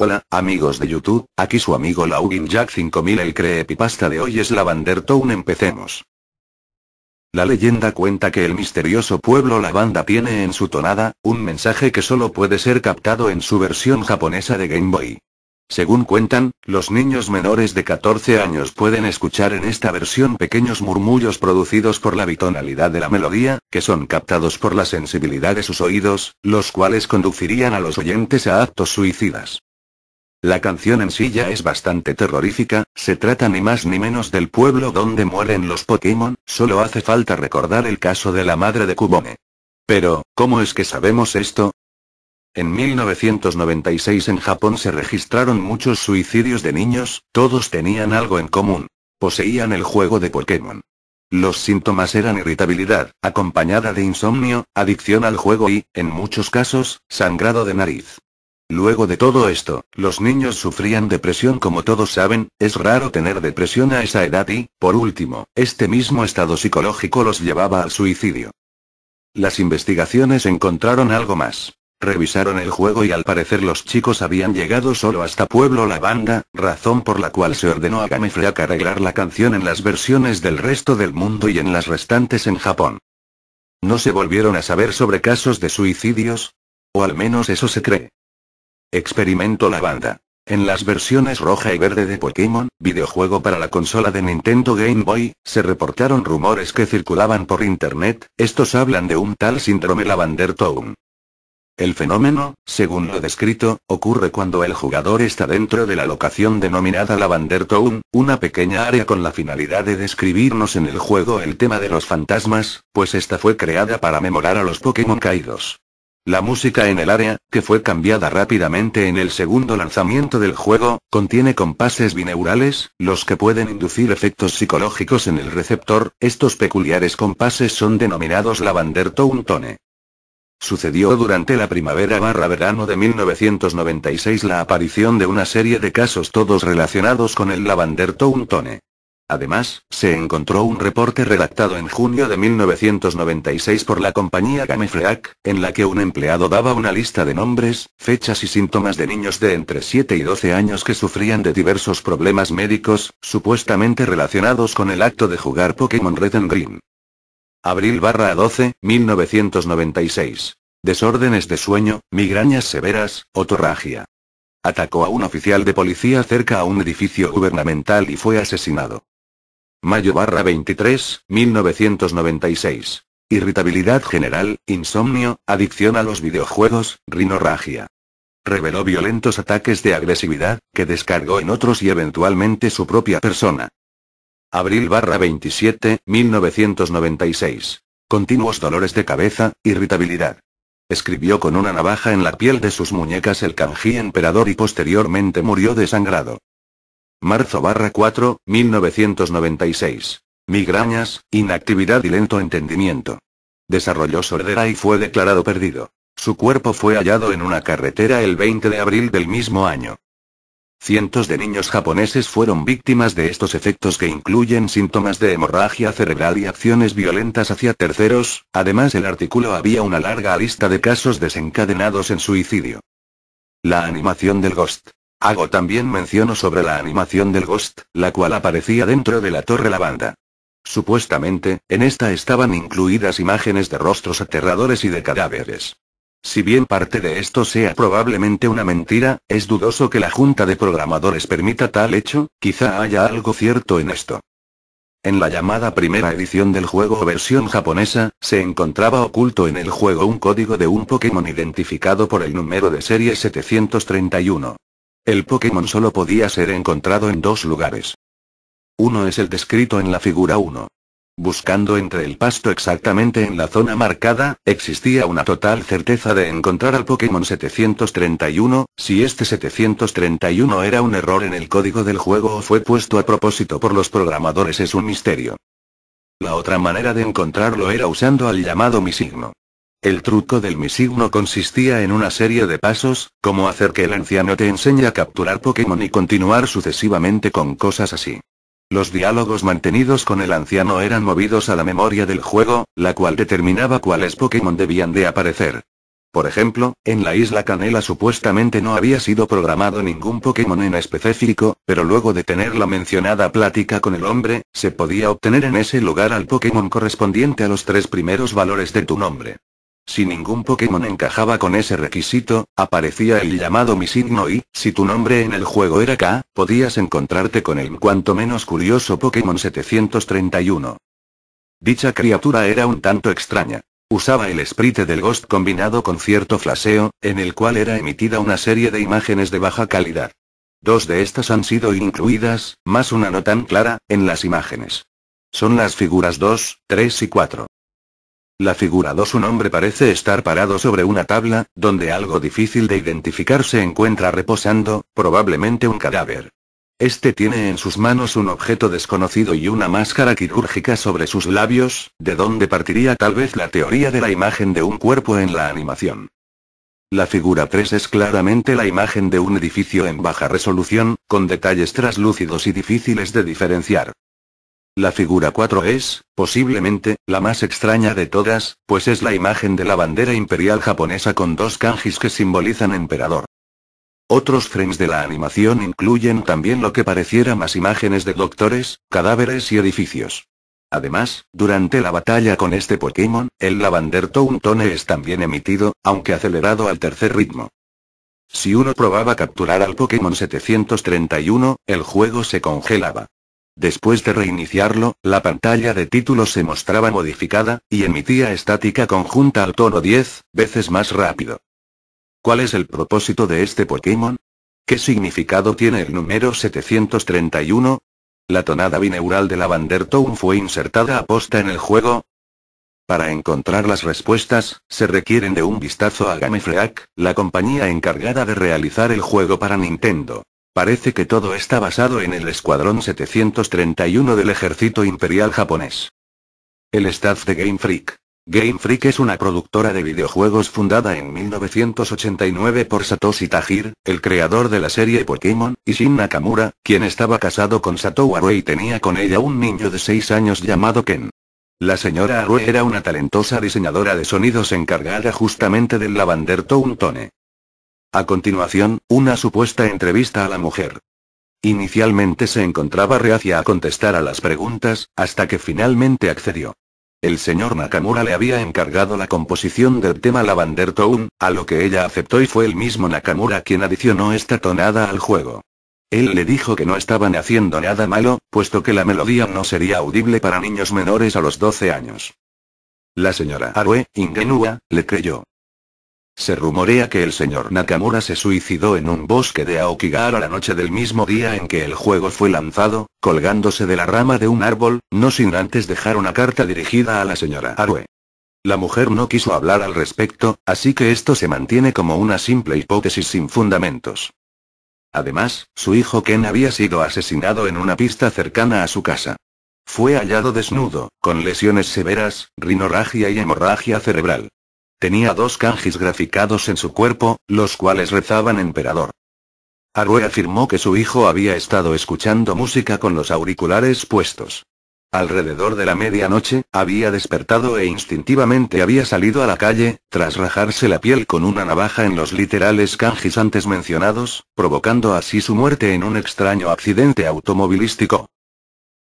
Hola, amigos de YouTube, aquí su amigo Laugin Jack 5000. El creepypasta de hoy es Lavender Town. Empecemos. La leyenda cuenta que el misterioso pueblo Lavanda tiene en su tonada un mensaje que solo puede ser captado en su versión japonesa de Game Boy. Según cuentan, los niños menores de 14 años pueden escuchar en esta versión pequeños murmullos producidos por la bitonalidad de la melodía, que son captados por la sensibilidad de sus oídos, los cuales conducirían a los oyentes a actos suicidas. La canción en sí ya es bastante terrorífica, se trata ni más ni menos del pueblo donde mueren los Pokémon, solo hace falta recordar el caso de la madre de Kubone. Pero, ¿cómo es que sabemos esto? En 1996 en Japón se registraron muchos suicidios de niños, todos tenían algo en común. Poseían el juego de Pokémon. Los síntomas eran irritabilidad, acompañada de insomnio, adicción al juego y, en muchos casos, sangrado de nariz. Luego de todo esto, los niños sufrían depresión. Como todos saben, es raro tener depresión a esa edad y, por último, este mismo estado psicológico los llevaba al suicidio. Las investigaciones encontraron algo más. Revisaron el juego y al parecer los chicos habían llegado solo hasta Pueblo Lavanda, razón por la cual se ordenó a Game Freak arreglar la canción en las versiones del resto del mundo y en las restantes en Japón. ¿No se volvieron a saber sobre casos de suicidios? O al menos eso se cree. Experimento Lavanda. En las versiones roja y verde de Pokémon, videojuego para la consola de Nintendo Game Boy, se reportaron rumores que circulaban por internet. Estos hablan de un tal síndrome Lavender Town. El fenómeno, según lo descrito, ocurre cuando el jugador está dentro de la locación denominada Lavender Town, una pequeña área con la finalidad de describirnos en el juego el tema de los fantasmas, pues esta fue creada para memorar a los Pokémon caídos. La música en el área, que fue cambiada rápidamente en el segundo lanzamiento del juego, contiene compases binaurales, los que pueden inducir efectos psicológicos en el receptor. Estos peculiares compases son denominados Lavender Town Tone. Sucedió durante la primavera/verano de 1996 la aparición de una serie de casos todos relacionados con el Lavender Town Tone. Además, se encontró un reporte redactado en junio de 1996 por la compañía Game Freak, en la que un empleado daba una lista de nombres, fechas y síntomas de niños de entre 7 y 12 años que sufrían de diversos problemas médicos, supuestamente relacionados con el acto de jugar Pokémon Red and Green. Abril/12, 1996. Desórdenes de sueño, migrañas severas, otorragia. Atacó a un oficial de policía cerca a un edificio gubernamental y fue asesinado. Mayo/23, 1996. Irritabilidad general, insomnio, adicción a los videojuegos, rinorragia. Reveló violentos ataques de agresividad, que descargó en otros y eventualmente su propia persona. Abril/27, 1996. Continuos dolores de cabeza, irritabilidad. Escribió con una navaja en la piel de sus muñecas el kanji emperador y posteriormente murió desangrado. Marzo/4, 1996. Migrañas, inactividad y lento entendimiento. Desarrolló sordera y fue declarado perdido. Su cuerpo fue hallado en una carretera el 20 de abril del mismo año. Cientos de niños japoneses fueron víctimas de estos efectos que incluyen síntomas de hemorragia cerebral y acciones violentas hacia terceros. Además, el artículo había una larga lista de casos desencadenados en suicidio. La animación del Ghost. Hago también menciono sobre la animación del Ghost, la cual aparecía dentro de la Torre Lavanda. Supuestamente, en esta estaban incluidas imágenes de rostros aterradores y de cadáveres. Si bien parte de esto sea probablemente una mentira, es dudoso que la junta de programadores permita tal hecho. Quizá haya algo cierto en esto. En la llamada primera edición del juego o versión japonesa, se encontraba oculto en el juego un código de un Pokémon identificado por el número de serie 731. El Pokémon solo podía ser encontrado en dos lugares. Uno es el descrito en la figura 1. Buscando entre el pasto exactamente en la zona marcada, existía una total certeza de encontrar al Pokémon 731, si este 731 era un error en el código del juego o fue puesto a propósito por los programadores es un misterio. La otra manera de encontrarlo era usando al llamado misigno. El truco del misigno consistía en una serie de pasos, como hacer que el anciano te enseñe a capturar Pokémon y continuar sucesivamente con cosas así. Los diálogos mantenidos con el anciano eran movidos a la memoria del juego, la cual determinaba cuáles Pokémon debían de aparecer. Por ejemplo, en la isla Canela supuestamente no había sido programado ningún Pokémon en específico, pero luego de tener la mencionada plática con el hombre, se podía obtener en ese lugar al Pokémon correspondiente a los 3 primeros valores de tu nombre. Si ningún Pokémon encajaba con ese requisito, aparecía el llamado Mi Signo y, si tu nombre en el juego era K, podías encontrarte con el cuanto menos curioso Pokémon 731. Dicha criatura era un tanto extraña. Usaba el sprite del Ghost combinado con cierto flaseo, en el cual era emitida una serie de imágenes de baja calidad. 2 de estas han sido incluidas, más una no tan clara, en las imágenes. Son las figuras 2, 3 y 4. La figura 2, un hombre parece estar parado sobre una tabla, donde algo difícil de identificar se encuentra reposando, probablemente un cadáver. Este tiene en sus manos un objeto desconocido y una máscara quirúrgica sobre sus labios, de donde partiría tal vez la teoría de la imagen de un cuerpo en la animación. La figura 3 es claramente la imagen de un edificio en baja resolución, con detalles traslúcidos y difíciles de diferenciar. La figura 4 es, posiblemente, la más extraña de todas, pues es la imagen de la bandera imperial japonesa con 2 kanjis que simbolizan emperador. Otros frames de la animación incluyen también lo que pareciera más imágenes de doctores, cadáveres y edificios. Además, durante la batalla con este Pokémon, el Lavander Town Tone es también emitido, aunque acelerado al tercer ritmo. Si uno probaba capturar al Pokémon 731, el juego se congelaba. Después de reiniciarlo, la pantalla de título se mostraba modificada, y emitía estática conjunta al tono 10 veces más rápido. ¿Cuál es el propósito de este Pokémon? ¿Qué significado tiene el número 731? ¿La tonada bineural de Lavander Town fue insertada aposta en el juego? Para encontrar las respuestas, se requieren de un vistazo a Game Freak, la compañía encargada de realizar el juego para Nintendo. Parece que todo está basado en el Escuadrón 731 del Ejército Imperial japonés. El staff de Game Freak. Game Freak es una productora de videojuegos fundada en 1989 por Satoshi Tajiri, el creador de la serie Pokémon, y Shin Nakamura, quien estaba casado con Satou Arue y tenía con ella un niño de 6 años llamado Ken. La señora Arue era una talentosa diseñadora de sonidos encargada justamente del Lavander Town Tone. A continuación, una supuesta entrevista a la mujer. Inicialmente se encontraba reacia a contestar a las preguntas, hasta que finalmente accedió. El señor Nakamura le había encargado la composición del tema Lavander Town, a lo que ella aceptó y fue el mismo Nakamura quien adicionó esta tonada al juego. Él le dijo que no estaban haciendo nada malo, puesto que la melodía no sería audible para niños menores a los 12 años. La señora Arue, ingenua, le creyó. Se rumorea que el señor Nakamura se suicidó en un bosque de Aokigahara la noche del mismo día en que el juego fue lanzado, colgándose de la rama de un árbol, no sin antes dejar una carta dirigida a la señora Arue. La mujer no quiso hablar al respecto, así que esto se mantiene como una simple hipótesis sin fundamentos. Además, su hijo Ken había sido asesinado en una pista cercana a su casa. Fue hallado desnudo, con lesiones severas, rinorragia y hemorragia cerebral. Tenía 2 kanjis graficados en su cuerpo, los cuales rezaban emperador. Arue afirmó que su hijo había estado escuchando música con los auriculares puestos. Alrededor de la medianoche, había despertado e instintivamente había salido a la calle, tras rajarse la piel con una navaja en los literales kanjis antes mencionados, provocando así su muerte en un extraño accidente automovilístico.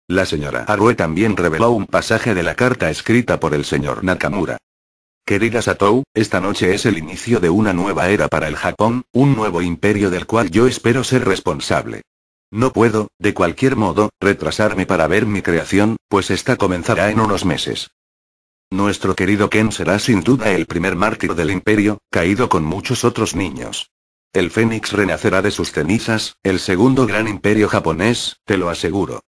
La señora Arue también reveló un pasaje de la carta escrita por el señor Nakamura. Querida Satou, esta noche es el inicio de una nueva era para el Japón, un nuevo imperio del cual yo espero ser responsable. No puedo, de cualquier modo, retrasarme para ver mi creación, pues esta comenzará en unos meses. Nuestro querido Ken será sin duda el primer mártir del imperio, caído con muchos otros niños. El Fénix renacerá de sus cenizas, el segundo gran imperio japonés, te lo aseguro.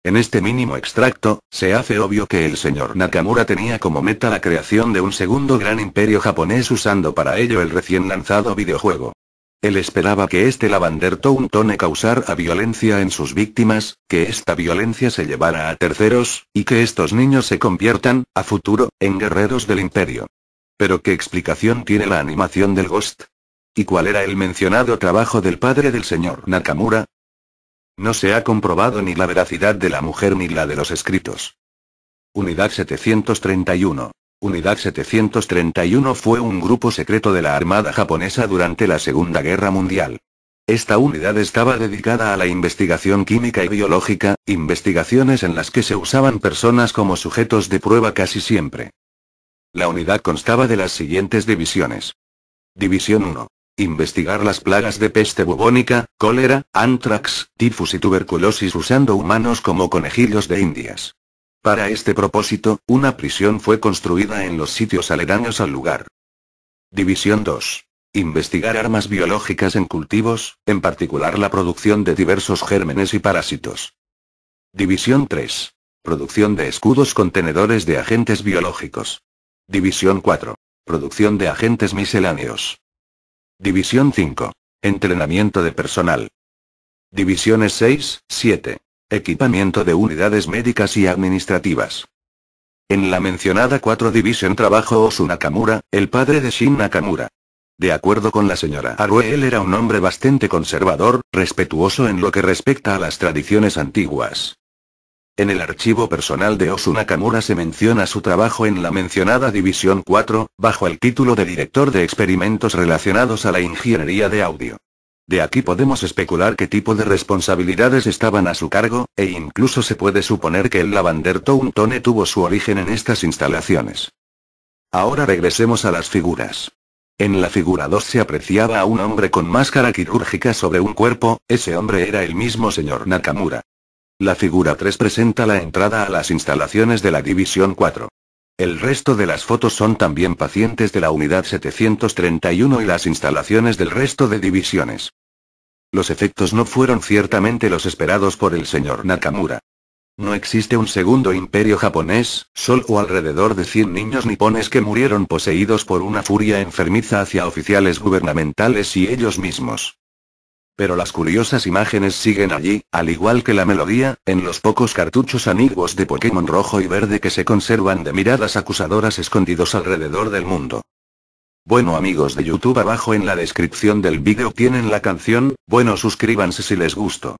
En este mínimo extracto, se hace obvio que el señor Nakamura tenía como meta la creación de un segundo gran imperio japonés usando para ello el recién lanzado videojuego. Él esperaba que este Lavander Town Tone causara violencia en sus víctimas, que esta violencia se llevara a terceros, y que estos niños se conviertan, a futuro, en guerreros del imperio. Pero ¿qué explicación tiene la animación del Ghost? ¿Y cuál era el mencionado trabajo del padre del señor Nakamura? No se ha comprobado ni la veracidad de la mujer ni la de los escritos. Unidad 731. Unidad 731 fue un grupo secreto de la Armada japonesa durante la Segunda Guerra Mundial. Esta unidad estaba dedicada a la investigación química y biológica, investigaciones en las que se usaban personas como sujetos de prueba casi siempre. La unidad constaba de las siguientes divisiones. División 1. Investigar las plagas de peste bubónica, cólera, anthrax, tifus y tuberculosis usando humanos como conejillos de indias. Para este propósito, una prisión fue construida en los sitios aledaños al lugar. División 2. Investigar armas biológicas en cultivos, en particular la producción de diversos gérmenes y parásitos. División 3. Producción de escudos contenedores de agentes biológicos. División 4. Producción de agentes misceláneos. División 5. Entrenamiento de personal. Divisiones 6, 7. Equipamiento de unidades médicas y administrativas. En la mencionada 4 División trabajó Osu Nakamura, el padre de Shin Nakamura. De acuerdo con la señora Arue, él era un hombre bastante conservador, respetuoso en lo que respecta a las tradiciones antiguas. En el archivo personal de Osu Nakamura se menciona su trabajo en la mencionada División 4, bajo el título de director de experimentos relacionados a la ingeniería de audio. De aquí podemos especular qué tipo de responsabilidades estaban a su cargo, e incluso se puede suponer que el Lavander Town Tone tuvo su origen en estas instalaciones. Ahora regresemos a las figuras. En la figura 2 se apreciaba a un hombre con máscara quirúrgica sobre un cuerpo, ese hombre era el mismo señor Nakamura. La figura 3 presenta la entrada a las instalaciones de la División 4. El resto de las fotos son también pacientes de la Unidad 731 y las instalaciones del resto de divisiones. Los efectos no fueron ciertamente los esperados por el señor Nakamura. No existe un segundo imperio japonés, solo alrededor de 100 niños nipones que murieron poseídos por una furia enfermiza hacia oficiales gubernamentales y ellos mismos. Pero las curiosas imágenes siguen allí, al igual que la melodía, en los pocos cartuchos antiguos de Pokémon rojo y verde que se conservan de miradas acusadoras escondidos alrededor del mundo. Bueno amigos de YouTube, abajo en la descripción del vídeo tienen la canción, bueno suscríbanse si les gustó.